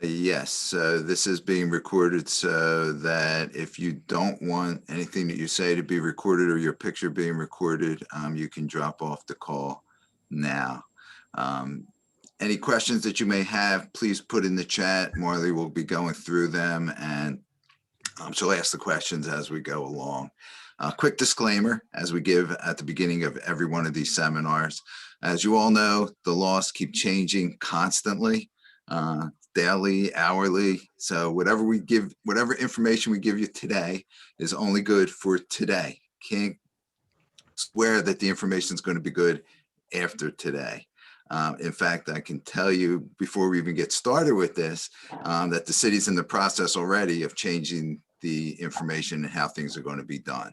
Yes, this is being recorded so that if you don't want anything that you say to be recorded or your picture being recorded, you can drop off the call now. Um, Any questions that you may have, please put in the chat. Marley will be going through them and she'll ask the questions as we go along. Quick disclaimer, as we give at the beginning of every one of these seminars. As you all know, the laws keep changing constantly, daily, hourly. So whatever information we give you today is only good for today. Can't swear that the information is going to be good after today. In fact, I can tell you before we even get started with this, that the city's in the process already of changing the information and how things are going to be done.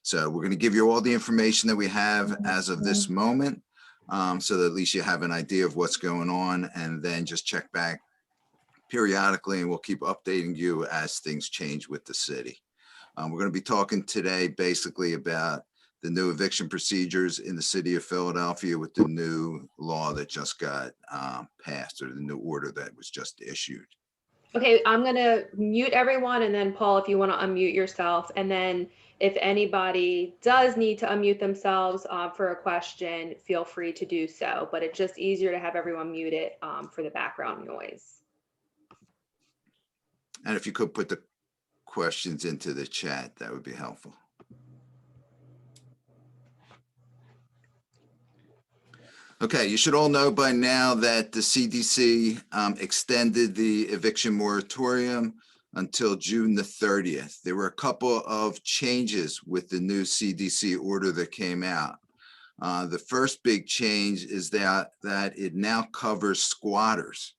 So we're going to give you all the information that we have as of this moment, so that at least you have an idea of what's going on, and then just check back periodically and we'll keep updating you as things change with the city. We're going to be talking today basically about the new eviction procedures in the city of Philadelphia with the new law that just got passed, or the new order that was just issued. Okay, I'm gonna mute everyone, and then Paul, if you want to unmute yourself, and then if anybody does need to unmute themselves for a question, feel free to do so. But it's just easier to have everyone muted for the background noise. And if you could put the questions into the chat, that would be helpful. Okay, you should all know by now that the CDC extended the eviction moratorium until June the 30th. There were a couple of changes with the new CDC order that came out. The first big change is that it now covers squatters.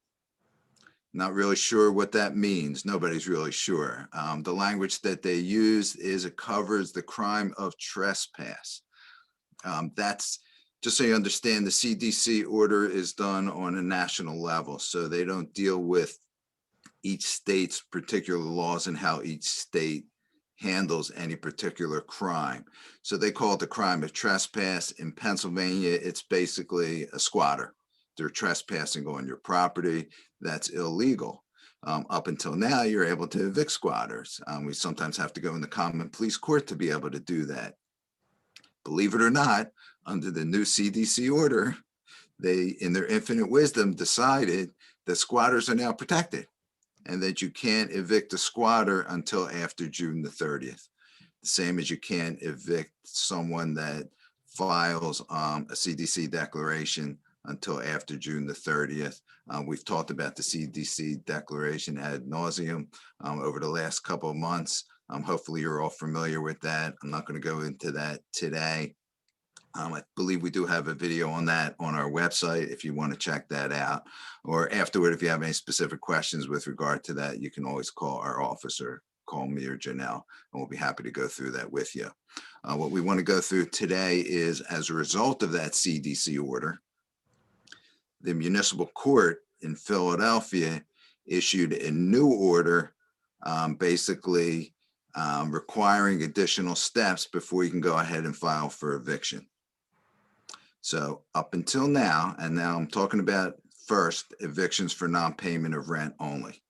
Not really sure what that means. Nobody's really sure. The language that they use is it covers the crime of trespass. That's just so you understand, the CDC order is done on a national level, so they don't deal with each state's particular laws and how each state handles any particular crime. So they call it the crime of trespass. In Pennsylvania, it's basically a squatter. They're trespassing on your property. That's illegal. Up until now, you're able to evict squatters. We sometimes have to go in the common police court to be able to do that. Believe it or not, under the new CDC order, they, in their infinite wisdom, decided that squatters are now protected and that you can't evict a squatter until after June the 30th. The same as you can't evict someone that files a CDC declaration until after June the 30th. We've talked about the CDC declaration ad nauseum over the last couple of months. Hopefully you're all familiar with that. I'm not going to go into that today. I believe we do have a video on that on our website if you want to check that out. Or afterward, if you have any specific questions with regard to that, you can always call our office or call me or Janelle, and we'll be happy to go through that with you. What we want to go through today is, as a result of that CDC order, the municipal court in Philadelphia issued a new order, basically requiring additional steps before you can go ahead and file for eviction. So up until now, and now I'm talking about first evictions for non-payment of rent only.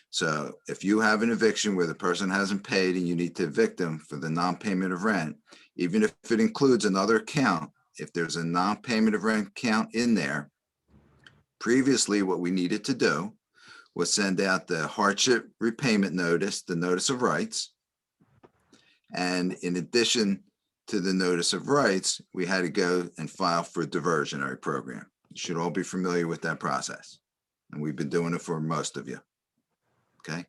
So if you have an eviction where the person hasn't paid and you need to evict them for the non-payment of rent, even if it includes another account, if there's a non-payment of rent count in there, previously what we needed to do was send out the hardship repayment notice, the notice of rights. And in addition to the notice of rights, we had to go and file for a diversionary program. You should all be familiar with that process. And we've been doing it for most of you. Okay.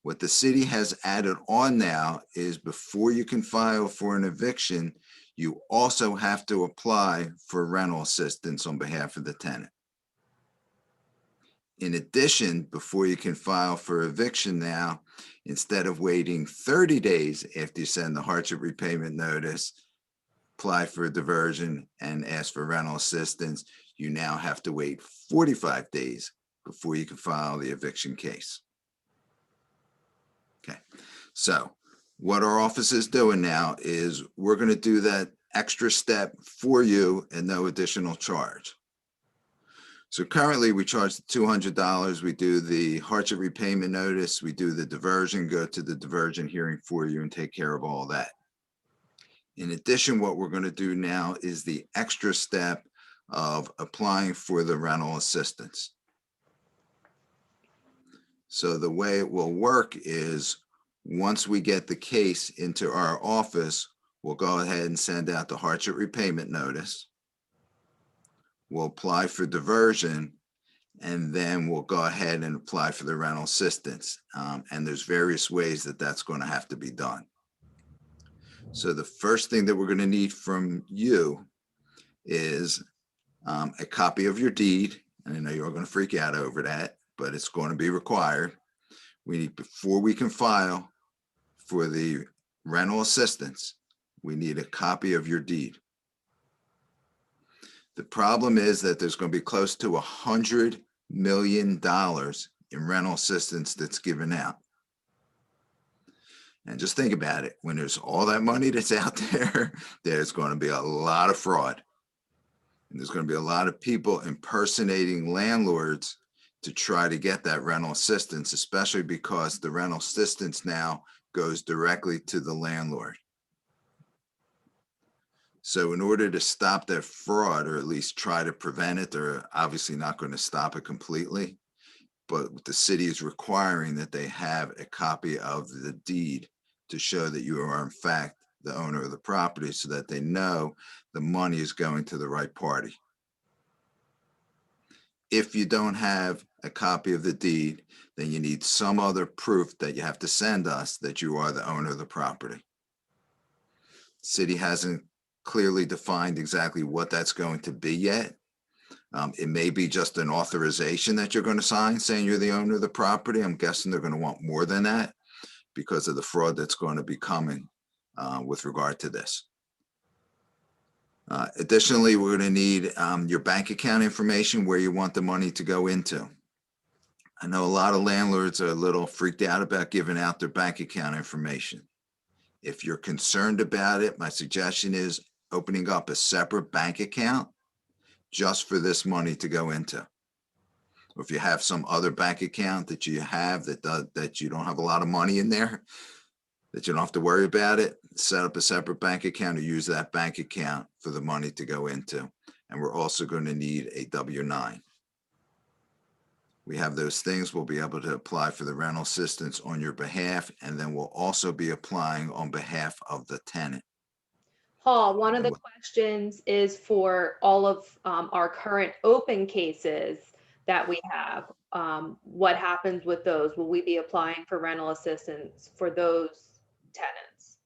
What the city has added on now is before you can file for an eviction, you also have to apply for rental assistance on behalf of the tenant. In addition, before you can file for eviction now, instead of waiting 30 days after you send the hardship repayment notice, apply for a diversion and ask for rental assistance, you now have to wait 45 days before you can file the eviction case. Okay, so what our office is doing now is we're going to do that extra step for you at no additional charge. So currently, we charge the $200. We do the hardship repayment notice, we do the diversion, go to the diversion hearing for you and take care of all that. In addition, what we're going to do now is the extra step of applying for the rental assistance. So the way it will work is, once we get the case into our office, we'll go ahead and send out the hardship repayment notice. We'll apply for diversion, and then we'll go ahead and apply for the rental assistance. And there's various ways that that's going to have to be done. So the first thing that we're going to need from you is a copy of your deed. And I know you're going to freak out over that, but it's going to be required. We need, before we can file for the rental assistance, we need a copy of your deed. The problem is that there's going to be close to $100 million in rental assistance that's given out. And just think about it, when there's all that money that's out there, there's going to be a lot of fraud. And there's going to be a lot of people impersonating landlords to try to get that rental assistance, especially because the rental assistance now goes directly to the landlord. So in order to stop that fraud, or at least try to prevent it, they're obviously not going to stop it completely, but the city is requiring that they have a copy of the deed to show that you are in fact the owner of the property, so that they know the money is going to the right party. If you don't have a copy of the deed, then you need some other proof that you have to send us that you are the owner of the property. City hasn't clearly defined exactly what that's going to be yet. It may be just an authorization that you're going to sign saying you're the owner of the property. I'm guessing they're going to want more than that because of the fraud that's going to be coming with regard to this. Additionally, we're going to need your bank account information, where you want the money to go into. I know a lot of landlords are a little freaked out about giving out their bank account information. If you're concerned about it, my suggestion is opening up a separate bank account just for this money to go into. Or if you have some other bank account that you have that you don't have a lot of money in there, that you don't have to worry about it, set up a separate bank account or use that bank account for the money to go into. And we're also going to need a W-9. We have those things. We'll be able to apply for the rental assistance on your behalf, and then we'll also be applying on behalf of the tenant. Paul, one of the questions is for all of our current open cases that we have. What happens with those? Will we be applying for rental assistance for those tenants?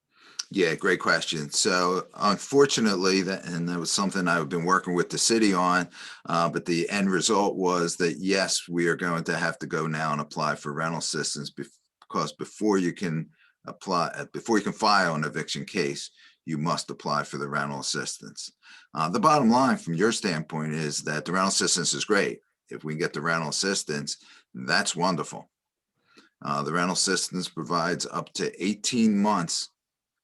Yeah, great question. So unfortunately, that was something I've been working with the city on, but the end result was that yes, we are going to have to go now and apply for rental assistance, because before you can file an eviction case, you must apply for the rental assistance. The bottom line from your standpoint is that the rental assistance is great. If we can get the rental assistance, that's wonderful. The rental assistance provides up to 18 months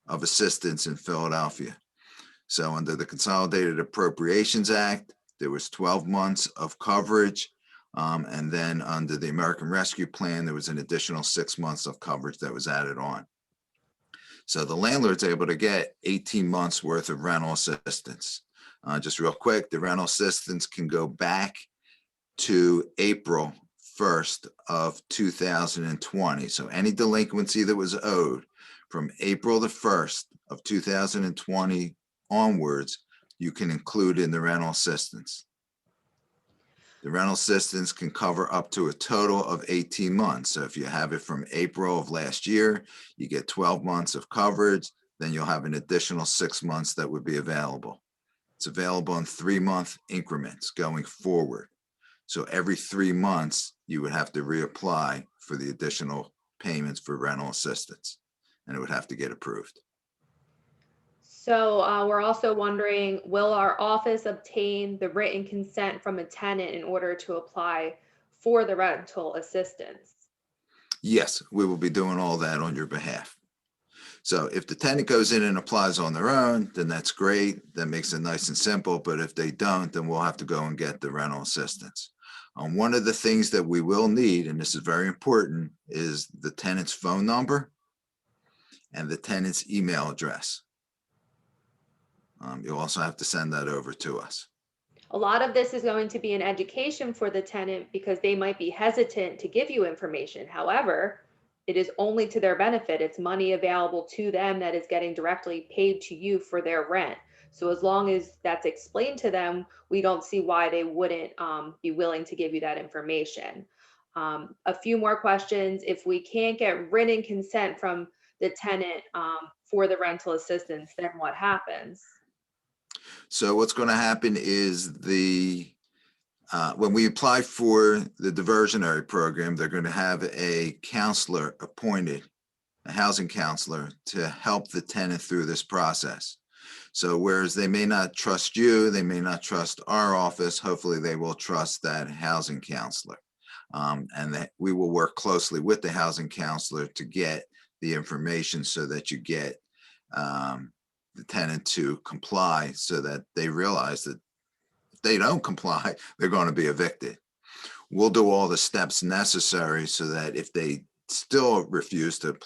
of assistance in Philadelphia. So under the Consolidated Appropriations Act, there was 12 months of coverage. And then under the American Rescue Plan, there was an additional 6 months of coverage that was added on. So the landlord's able to get 18 months worth of rental assistance. Just real quick, the rental assistance can go back to April 1st of 2020. So any delinquency that was owed from April the 1st of 2020 onwards, you can include in the rental assistance. The rental assistance can cover up to a total of 18 months. So if you have it from April of last year, you get 12 months of coverage, then you'll have an additional 6 months that would be available. It's available in 3-month increments going forward. So every 3 months, you would have to reapply for the additional payments for rental assistance, and it would have to get approved. So we're also wondering, will our office obtain the written consent from a tenant in order to apply for the rental assistance? Yes, we will be doing all that on your behalf. So if the tenant goes in and applies on their own, then that's great. That makes it nice and simple. But if they don't, then we'll have to go and get the rental assistance. One of the things that we will need, and this is very important, is the tenant's phone number and the tenant's email address. You'll also have to send that over to us. A lot of this is going to be an education for the tenant because they might be hesitant to give you information. However, it is only to their benefit. It's money available to them that is getting directly paid to you for their rent. So as long as that's explained to them, we don't see why they wouldn't be willing to give you that information. A few more questions. If we can't get written consent from the tenant for the rental assistance, then what happens? So what's going to happen is when we apply for the diversionary program, they're going to have a counselor appointed, a housing counselor, to help the tenant through this process. So whereas they may not trust you, they may not trust our office, hopefully they will trust that housing counselor. And that we will work closely with the housing counselor to get the information so that you get the tenant to comply, so that they realize that if they don't comply, they're going to be evicted. We'll do all the steps necessary so that if they still refuse to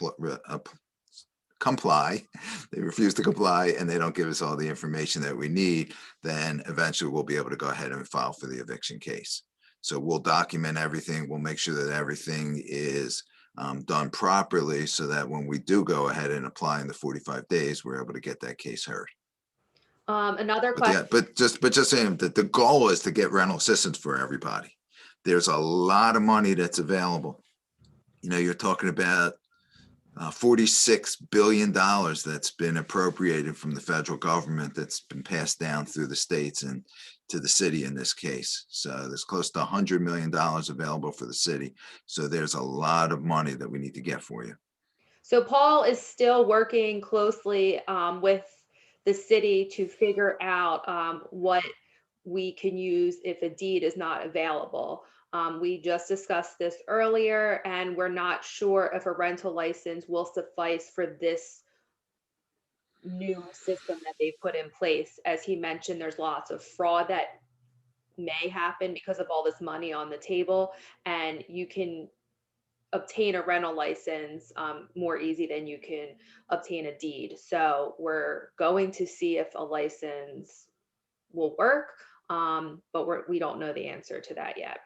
comply, they refuse to comply and they don't give us all the information that we need, then eventually we'll be able to go ahead and file for the eviction case. So we'll document everything. We'll make sure that everything is done properly so that when we do go ahead and apply in the 45 days, we're able to get that case heard. Another question. But just saying that the goal is to get rental assistance for everybody. There's a lot of money that's available. You know, you're talking about $46 billion that's been appropriated from the federal government, that's been passed down through the states and to the city in this case. So there's close to $100 million available for the city. So there's a lot of money that we need to get for you. So Paul is still working closely with the city to figure out what we can use if a deed is not available. We just discussed this earlier, and we're not sure if a rental license will suffice for this new system that they've put in place. As he mentioned, there's lots of fraud that may happen because of all this money on the table, and you can obtain a rental license more easy than you can obtain a deed. So we're going to see if a license will work, but we don't know the answer to that yet.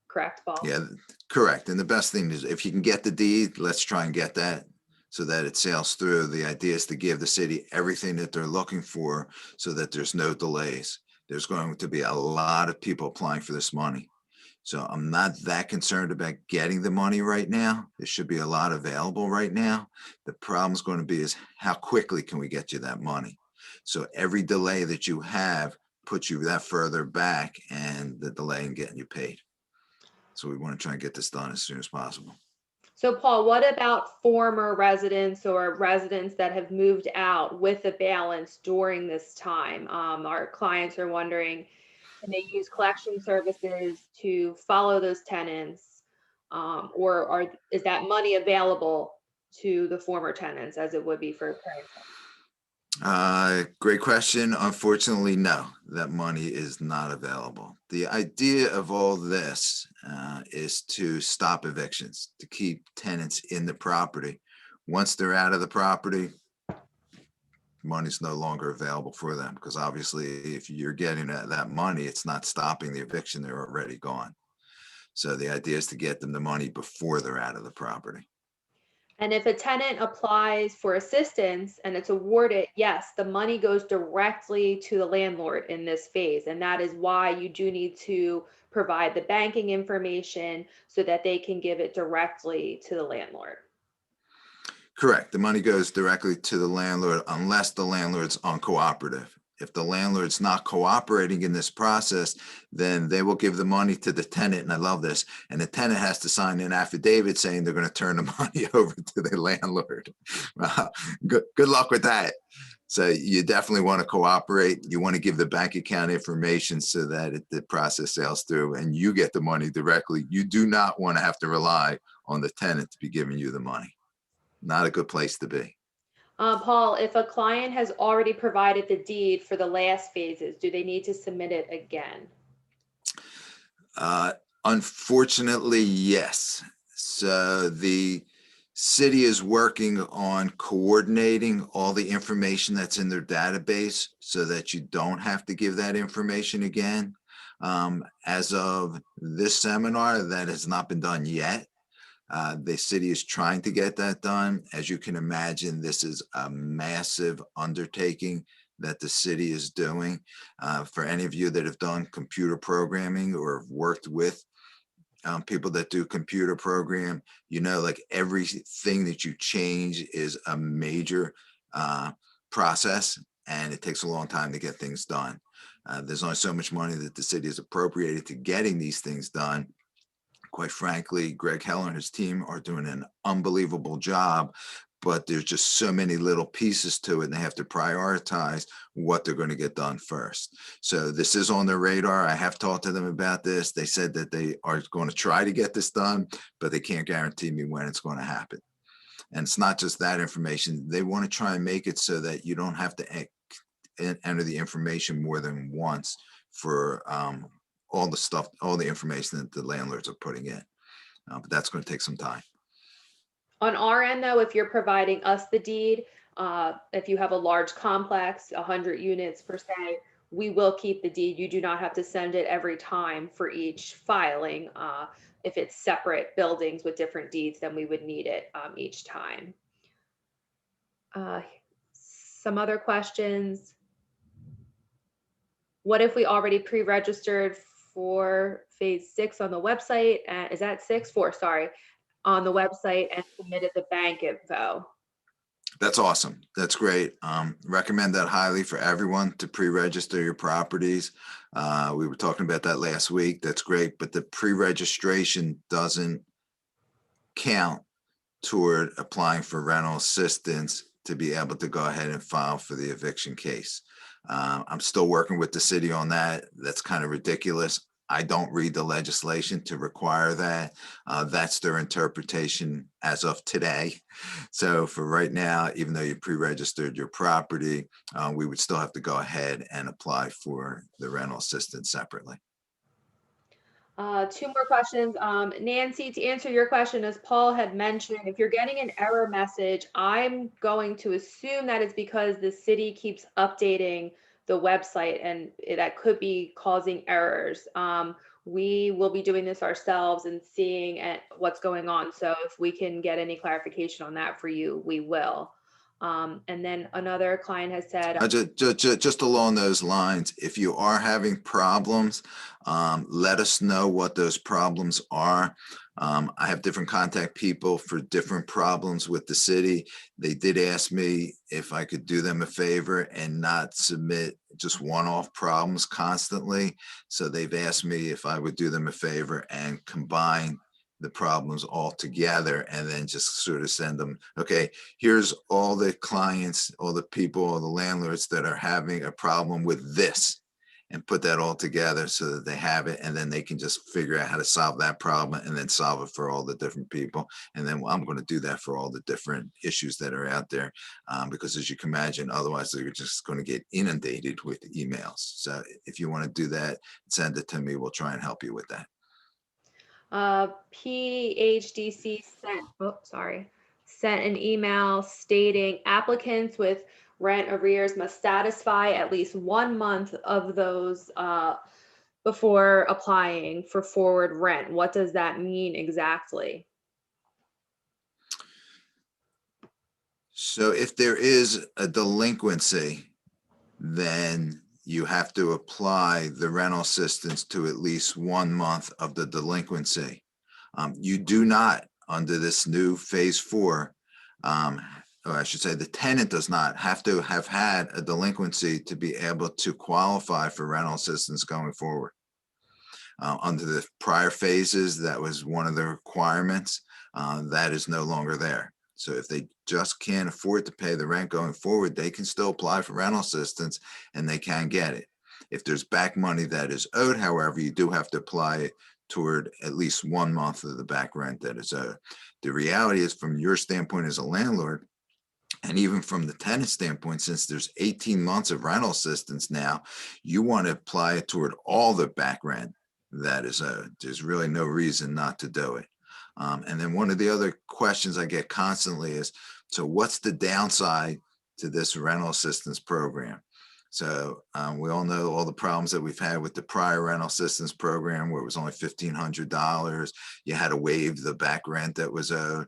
Correct, Paul? Yeah, correct. And the best thing is if you can get the deed, let's try and get that so that it sails through. The idea is to give the city everything that they're looking for so that there's no delays. There's going to be a lot of people applying for this money. So I'm not that concerned about getting the money right now. There should be a lot available right now. The problem's going to be is how quickly can we get you that money? So every delay that you have puts you that further back and the delay in getting you paid. So we want to try and get this done as soon as possible. So Paul, what about former residents or residents that have moved out with a balance during this time? Our clients are wondering, can they use collection services to follow those tenants? Or is that money available to the former tenants as it would be for current tenants? Great question. Unfortunately, no, that money is not available. The idea of all this is to stop evictions, to keep tenants in the property. Once they're out of the property, money's no longer available for them, because obviously if you're getting that money, it's not stopping the eviction, they're already gone. So the idea is to get them the money before they're out of the property. And if a tenant applies for assistance and it's awarded, yes, the money goes directly to the landlord in this phase. And that is why you do need to provide the banking information so that they can give it directly to the landlord. Correct. The money goes directly to the landlord unless the landlord's uncooperative. If the landlord's not cooperating in this process, then they will give the money to the tenant. And I love this. And the tenant has to sign an affidavit saying they're going to turn the money over to the landlord. Good luck with that. So you definitely want to cooperate. You want to give the bank account information so that the process sails through and you get the money directly. You do not want to have to rely on the tenant to be giving you the money. Not a good place to be. Paul, if a client has already provided the deed for the last phases, do they need to submit it again? Uh, Unfortunately, yes. So the city is working on coordinating all the information that's in their database so that you don't have to give that information again. As of this seminar, that has not been done yet. The city is trying to get that done. As you can imagine, this is a massive undertaking that the city is doing. For any of you that have done computer programming or have worked with people that do computer program, you know, like everything that you change is a major process, and it takes a long time to get things done. There's only so much money that the city has appropriated to getting these things done. Quite frankly, Greg Heller and his team are doing an unbelievable job, but there's just so many little pieces to it, and they have to prioritize what they're going to get done first. So this is on their radar. I have talked to them about this. They said that they are going to try to get this done, but they can't guarantee me when it's going to happen. And it's not just that information. They want to try and make it so that you don't have to enter the information more than once for all the stuff, all the information that the landlords are putting in. But that's going to take some time. On our end, though, if you're providing us the deed, if you have a large complex, 100 units per se, we will keep the deed. You do not have to send it every time for each filing. If it's separate buildings with different deeds, then we would need it each time. Some other questions. What if we already pre-registered for phase 6 on the website? Is that 6? 4, sorry, on the website and submitted the bank info? That's awesome. That's great. Recommend that highly for everyone to pre-register your properties. We were talking about that last week. That's great, but the pre-registration doesn't count toward applying for rental assistance to be able to go ahead and file for the eviction case. I'm still working with the city on that. That's kind of ridiculous. I don't read the legislation to require that. That's their interpretation as of today. So for right now, even though you pre-registered your property, we would still have to go ahead and apply for the rental assistance separately. 2 more questions. Nancy, to answer your question, as Paul had mentioned, if you're getting an error message, I'm going to assume that it's because the city keeps updating the website and that could be causing errors. We will be doing this ourselves and seeing what's going on. So if we can get any clarification on that for you, we will. And then another client has said, Just along those lines, if you are having problems, let us know what those problems are. I have different contact people for different problems with the city. They did ask me if I could do them a favor and not submit just one-off problems constantly. So they've asked me if I would do them a favor and combine the problems all together and then just sort of send them, okay, here's all the clients, all the people, all the landlords that are having a problem with this, and put that all together so that they have it, and then they can just figure out how to solve that problem and then solve it for all the different people. And then I'm going to do that for all the different issues that are out there, because as you can imagine, otherwise they're just going to get inundated with emails. So if you want to do that, send it to me. We'll try and help you with that. PHDC sent an email stating applicants with rent arrears must satisfy at least 1 month of those before applying for forward rent. What does that mean exactly? So if there is a delinquency, then you have to apply the rental assistance to at least 1 month of the delinquency. You do not, under this new phase 4, or I should say the tenant does not have to have had a delinquency to be able to qualify for rental assistance going forward. Under the prior phases, that was one of the requirements. That is no longer there. So if they just can't afford to pay the rent going forward, they can still apply for rental assistance and they can get it. If there's back money that is owed, however, you do have to apply it toward at least 1 month of the back rent that is owed. The reality is, from your standpoint as a landlord, And even from the tenant standpoint, since there's 18 months of rental assistance now, you want to apply it toward all the back rent that is owed. There's really no reason not to do it. And then one of the other questions I get constantly is, so what's the downside to this rental assistance program? So we all know all the problems that we've had with the prior rental assistance program, where it was only $1,500. You had to waive the back rent that was owed.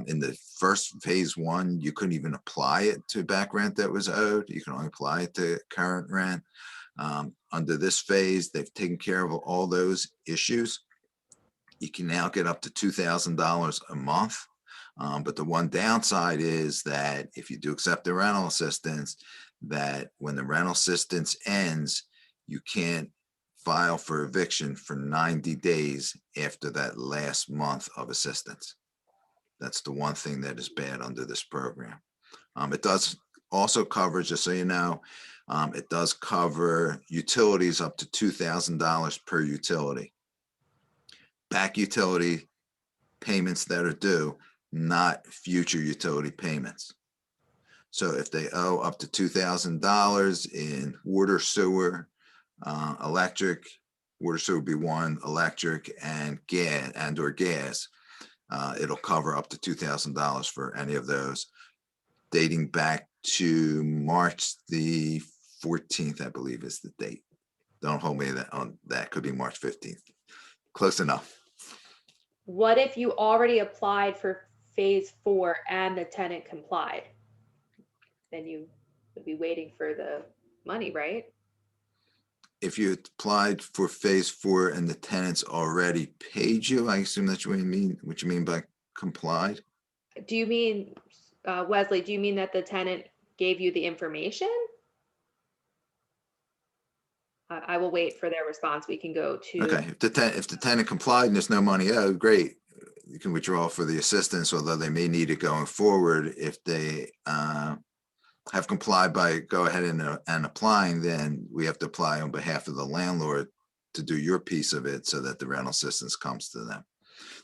In the first phase one, you couldn't even apply it to back rent that was owed. You can only apply it to current rent. Under this phase, they've taken care of all those issues. You can now get up to $2,000 a month. But the one downside is that if you do accept the rental assistance, that when the rental assistance ends, you can't file for eviction for 90 days after that last month of assistance. That's the one thing that is bad under this program. It does also cover, just so you know, it does cover utilities up to $2,000 per utility. Back utility payments that are due, not future utility payments. So if they owe up to $2,000 in water, sewer, electric, water, sewer would be one, electric and gas or gas, it'll cover up to $2,000 for any of those, dating back to March the 14th, I believe is the date. Don't hold me on that. Could be March 15th. Close enough. What if you already applied for phase 4 and the tenant complied? Then you would be waiting for the money, right? If you applied for phase 4 and the tenants already paid you, I assume that's what you mean by complied? Do you mean, Wesley, do you mean that the tenant gave you the information? I will wait for their response. We can go to. Okay, if the tenant complied and there's no money owed, great. You can withdraw for the assistance, although they may need it going forward. If they have complied by go ahead and applying, then we have to apply on behalf of the landlord to do your piece of it so that the rental assistance comes to them.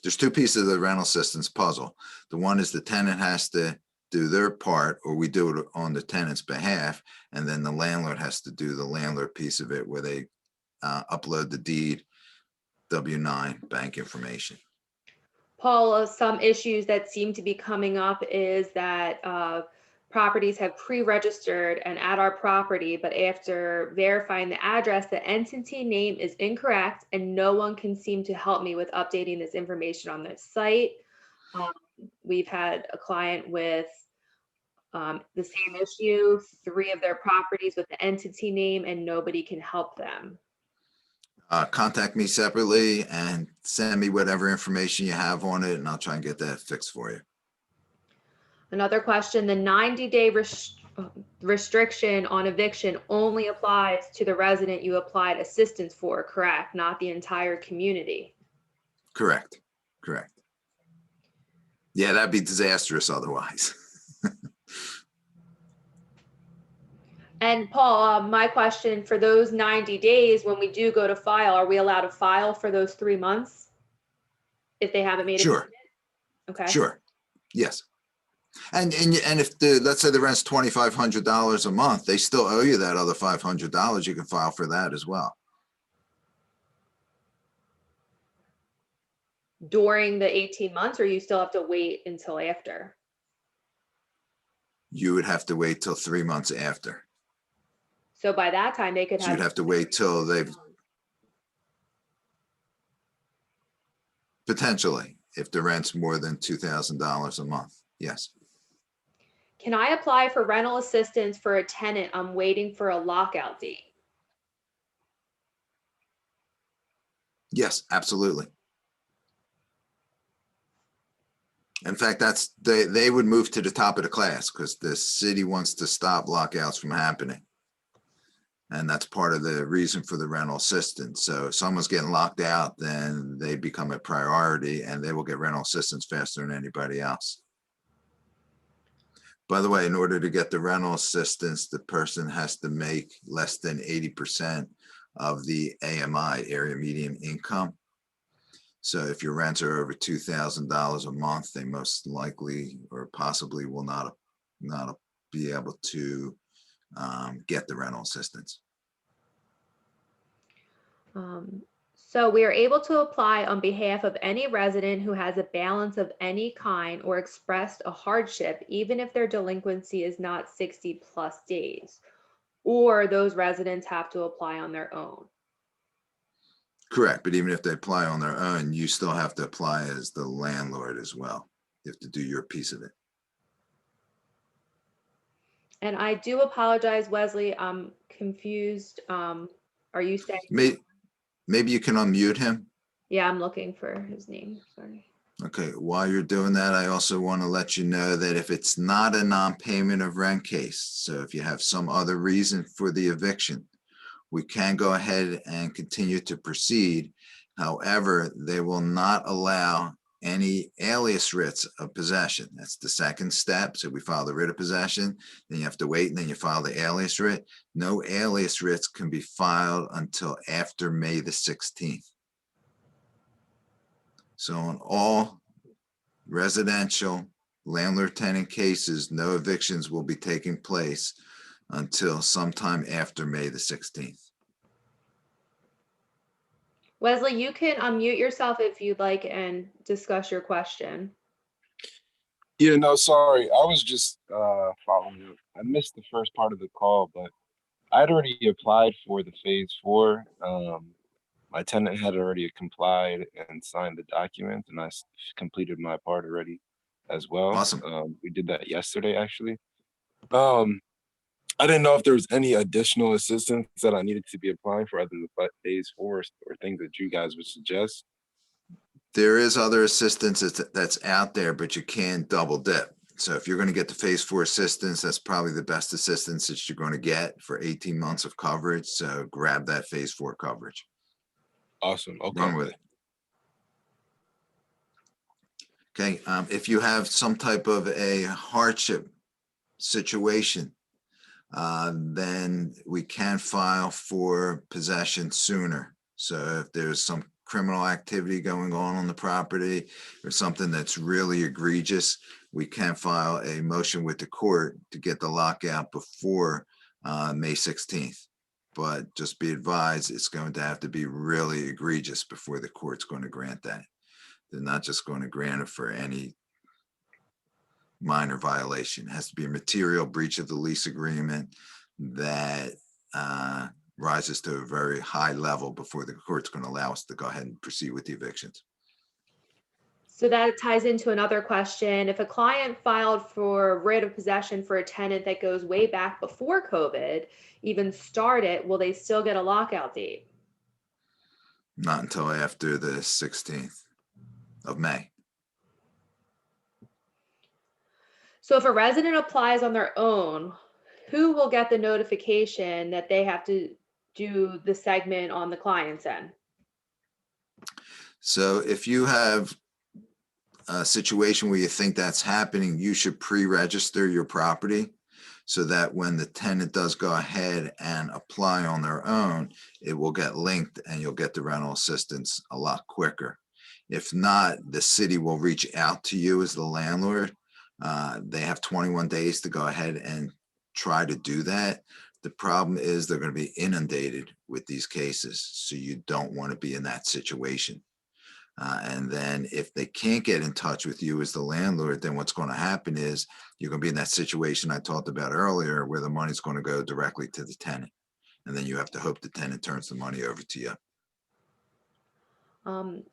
There's two pieces of the rental assistance puzzle. The one is the tenant has to do their part, or we do it on the tenant's behalf, and then the landlord has to do the landlord piece of it, where they upload the deed, W-9, bank information. Paul, some issues that seem to be coming up is that properties have pre-registered and at our property, but after verifying the address, the entity name is incorrect and no one can seem to help me with updating this information on the site. We've had a client with the same issue, 3 of their properties with the entity name, and nobody can help them. Contact me separately and send me whatever information you have on it, and I'll try and get that fixed for you. Another question, the 90-day restriction on eviction only applies to the resident you applied assistance for, correct? Not the entire community. Correct. Yeah, that'd be disastrous otherwise. And Paul, my question, for those 90 days, when we do go to file, are we allowed to file for those 3 months if they haven't made a Sure. payment? Okay. Sure. Yes. And if let's say the rent's $2,500 a month, they still owe you that other $500. You can file for that as well. During the 18 months, or you still have to wait until after? You would have to wait till 3 months after. So by that time they could So you'd have to wait till they've potentially, if the rent's more than $2,000 a month. Yes. Can I apply for rental assistance for a tenant? I'm waiting for a lockout date. Yes, absolutely. In fact, they would move to the top of the class because the city wants to stop lockouts from happening. And that's part of the reason for the rental assistance. So if someone's getting locked out, then they become a priority and they will get rental assistance faster than anybody else. By the way, in order to get the rental assistance, the person has to make less than 80% of the AMI, area median income. So if your rents are over $2,000 a month, they most likely or possibly will not not be able to get the rental assistance. So we are able to apply on behalf of any resident who has a balance of any kind or expressed a hardship, even if their delinquency is not 60+ days, or those residents have to apply on their own. Correct, but even if they apply on their own, you still have to apply as the landlord as well. You have to do your piece of it. And I do apologize, Wesley, I'm confused. Are you saying? Maybe you can unmute him. Yeah, I'm looking for his name, sorry. Okay, while you're doing that, I also want to let you know that if it's not a non-payment of rent case, so if you have some other reason for the eviction, we can go ahead and continue to proceed. However, they will not allow any alias writs of possession. That's the second step. So we file the writ of possession, then you have to wait, and then you file the alias writ. No alias writs can be filed until after May the 16th. So on all residential landlord-tenant cases, no evictions will be taking place until sometime after May the 16th. Wesley, you can unmute yourself if you'd like and discuss your question. Yeah, no, sorry. I was just following up. I missed the first part of the call, but I'd already applied for the phase 4. My tenant had already complied and signed the document, and completed my part already as well. Awesome. We did that yesterday, actually. I didn't know if there was any additional assistance that I needed to be applying for other than the phase 4 or things that you guys would suggest. There is other assistance that's out there, but you can't double dip. So if you're going to get the phase 4 assistance, that's probably the best assistance that you're going to get for 18 months of coverage. So grab that phase 4 coverage. Awesome. Okay. Run with it. Okay. If you have some type of a hardship situation, then we can file for possession sooner. So if there's some criminal activity going on the property or something that's really egregious, we can file a motion with the court to get the lockout before May 16th. But just be advised, it's going to have to be really egregious before the court's going to grant that. They're not just going to grant it for any minor violation. It has to be a material breach of the lease agreement that rises to a very high level before the court's going to allow us to go ahead and proceed with the evictions. So that ties into another question. If a client filed for writ of possession for a tenant that goes way back before COVID even started, will they still get a lockout date? Not until after the 16th of May. So if a resident applies on their own, who will get the notification that they have to do the segment on the client's end? So if you have a situation where you think that's happening, you should pre-register your property so that when the tenant does go ahead and apply on their own, it will get linked and you'll get the rental assistance a lot quicker. If not, the city will reach out to you as the landlord. They have 21 days to go ahead and try to do that. The problem is they're going to be inundated with these cases, so you don't want to be in that situation. And then if they can't get in touch with you as the landlord, then what's going to happen is you're going to be in that situation I talked about earlier where the money's going to go directly to the tenant. And then you have to hope the tenant turns the money over to you.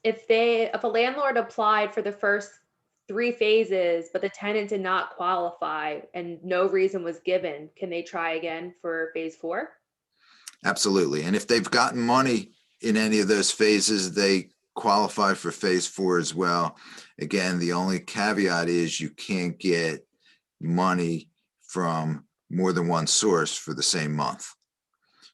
If a landlord applied for the first 3 phases, but the tenant did not qualify and no reason was given, can they try again for phase 4? Absolutely. And if they've gotten money in any of those phases, they qualify for phase 4 as well. Again, the only caveat is you can't get money from more than one source for the same month.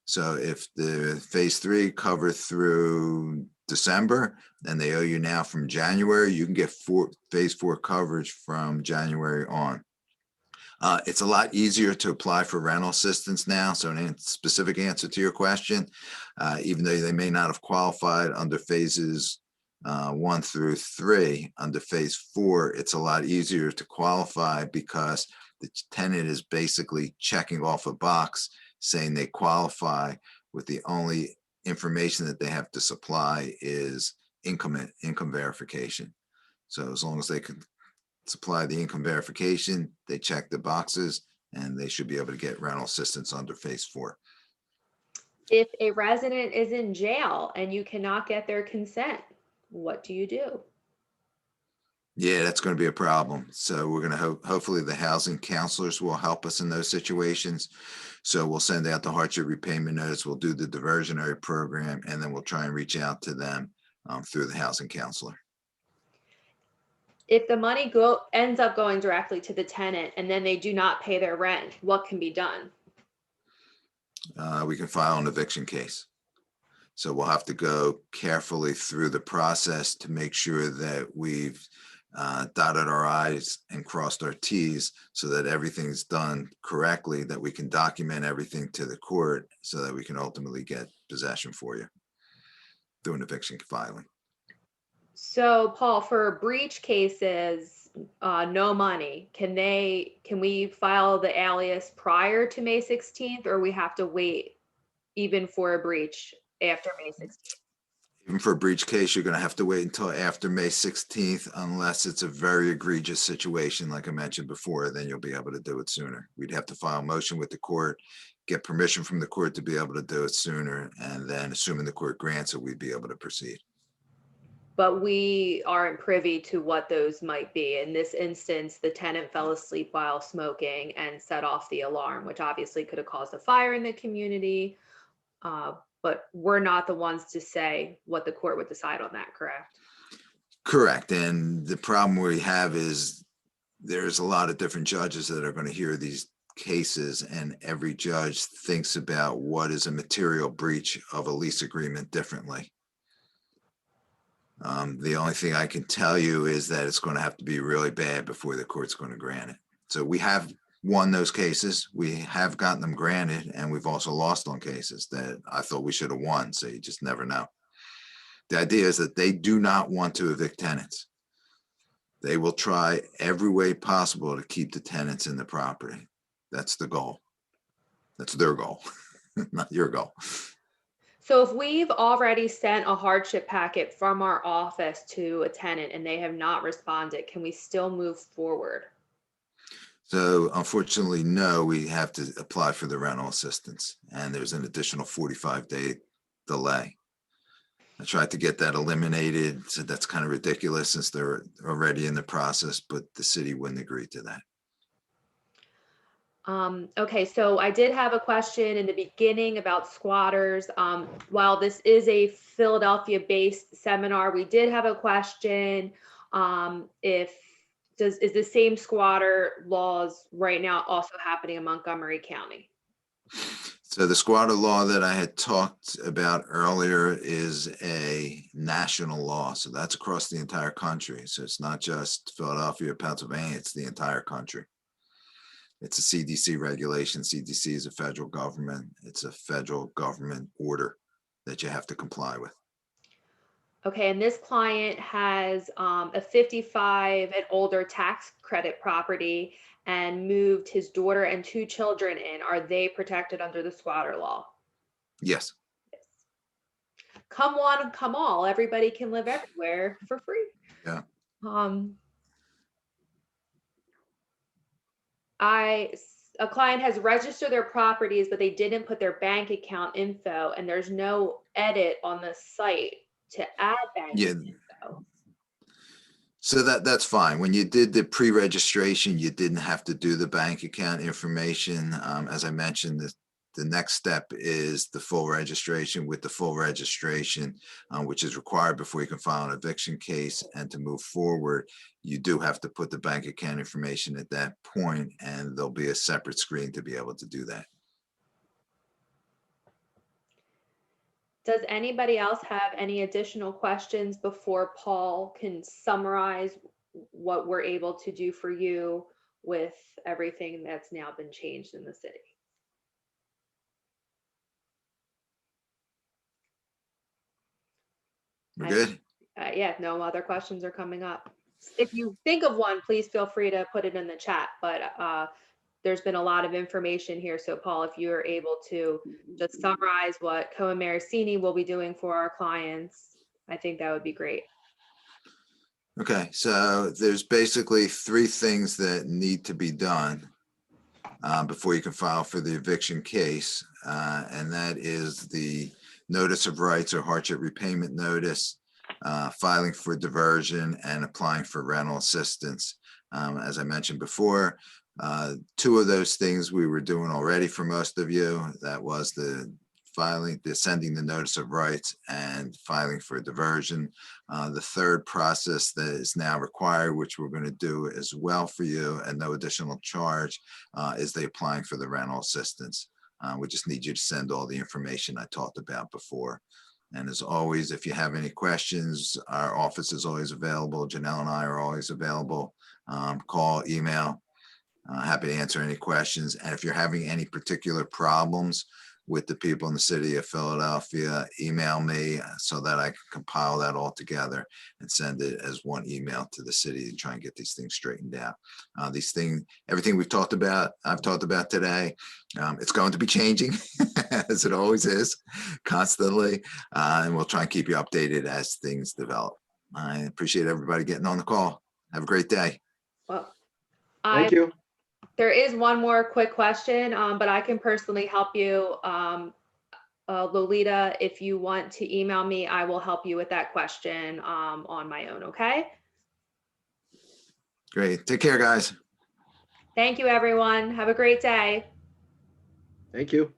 So if the phase 3 cover through December and they owe you now from January, you can get phase 4 coverage from January on. It's a lot easier to apply for rental assistance now. So in specific answer to your question, even though they may not have qualified under phases 1 through 3, under phase 4, it's a lot easier to qualify because The tenant is basically checking off a box saying they qualify, with the only information that they have to supply is income verification. So as long as they can supply the income verification, they check the boxes, and they should be able to get rental assistance under phase 4. If a resident is in jail and you cannot get their consent, what do you do? Yeah, that's going to be a problem. So we're going to hopefully the housing counselors will help us in those situations. So we'll send out the hardship repayment notice, we'll do the diversionary program, and then we'll try and reach out to them through the housing counselor. If the money ends up going directly to the tenant and then they do not pay their rent, what can be done? We can file an eviction case. So we'll have to go carefully through the process to make sure that we've dotted our I's and crossed our T's so that everything's done correctly, that we can document everything to the court so that we can ultimately get possession for you through an eviction filing. So Paul, for breach cases, no money, can we file the alias prior to May 16th, or we have to wait even for a breach after May 16th? Even for a breach case, you're going to have to wait until after May 16th, unless it's a very egregious situation, like I mentioned before, then you'll be able to do it sooner. We'd have to file a motion with the court, get permission from the court to be able to do it sooner, and then assuming the court grants it, we'd be able to proceed. But we aren't privy to what those might be. In this instance, the tenant fell asleep while smoking and set off the alarm, which obviously could have caused a fire in the community. But we're not the ones to say what the court would decide on that, correct? Correct. And the problem we have is there's a lot of different judges that are going to hear these cases, and every judge thinks about what is a material breach of a lease agreement differently. The only thing I can tell you is that it's going to have to be really bad before the court's going to grant it. So we have won those cases. We have gotten them granted, and we've also lost on cases that I thought we should have won. So you just never know. The idea is that they do not want to evict tenants. They will try every way possible to keep the tenants in the property. That's the goal. That's their goal, not your goal. So if we've already sent a hardship packet from our office to a tenant and they have not responded, can we still move forward? So unfortunately, no, we have to apply for the rental assistance, and there's an additional 45-day delay. I tried to get that eliminated, so that's kind of ridiculous since they're already in the process, but the city wouldn't agree to that. Okay, so I did have a question in the beginning about squatters. While this is a Philadelphia-based seminar, we did have a question. Is the same squatter laws right now also happening in Montgomery County? So the squatter law that I had talked about earlier is a national law. So that's across the entire country. So it's not just Philadelphia, Pennsylvania, it's the entire country. It's a CDC regulation. CDC is a federal government. It's a federal government order that you have to comply with. Okay, and this client has a 55 and older tax credit property and moved his daughter and 2 children in. Are they protected under the squatter law? Yes. Come one, come all. Everybody can live everywhere for free. Yeah. A client has registered their properties, but they didn't put their bank account info, and there's no edit on the site to add bank Yeah. info. So that's fine. When you did the pre-registration, you didn't have to do the bank account information. As I mentioned, the next step is the full registration. With the full registration, which is required before you can file an eviction case, and to move forward, you do have to put the bank account information at that point, and there'll be a separate screen to be able to do that. Does anybody else have any additional questions before Paul can summarize what we're able to do for you with everything that's now been changed in the city? We're good? Yeah, no other questions are coming up. If you think of one, please feel free to put it in the chat, but there's been a lot of information here. So Paul, if you are able to just summarize what Cohen Marasini will be doing for our clients, I think that would be great. Okay, so there's basically three things that need to be done before you can file for the eviction case. And that is the notice of rights or hardship repayment notice, filing for diversion, and applying for rental assistance. As I mentioned before, two of those things we were doing already for most of you. That was the sending the notice of rights and filing for diversion. The third process that is now required, which we're going to do as well for you at no additional charge, is the applying for the rental assistance. We just need you to send all the information I talked about before. And as always, if you have any questions, our office is always available. Janelle and I are always available. Call, email. Happy to answer any questions. And if you're having any particular problems with the people in the city of Philadelphia, email me so that I can compile that all together and send it as one email to the city to try and get these things straightened out. Everything I've talked about today, it's going to be changing as it always is, constantly. And we'll try and keep you updated as things develop. I appreciate everybody getting on the call. Have a great day. Well, Thank you. there is one more quick question, but I can personally help you. Lolita, if you want to email me, I will help you with that question on my own, okay? Great. Take care, guys. Thank you, everyone. Have a great day. Thank you.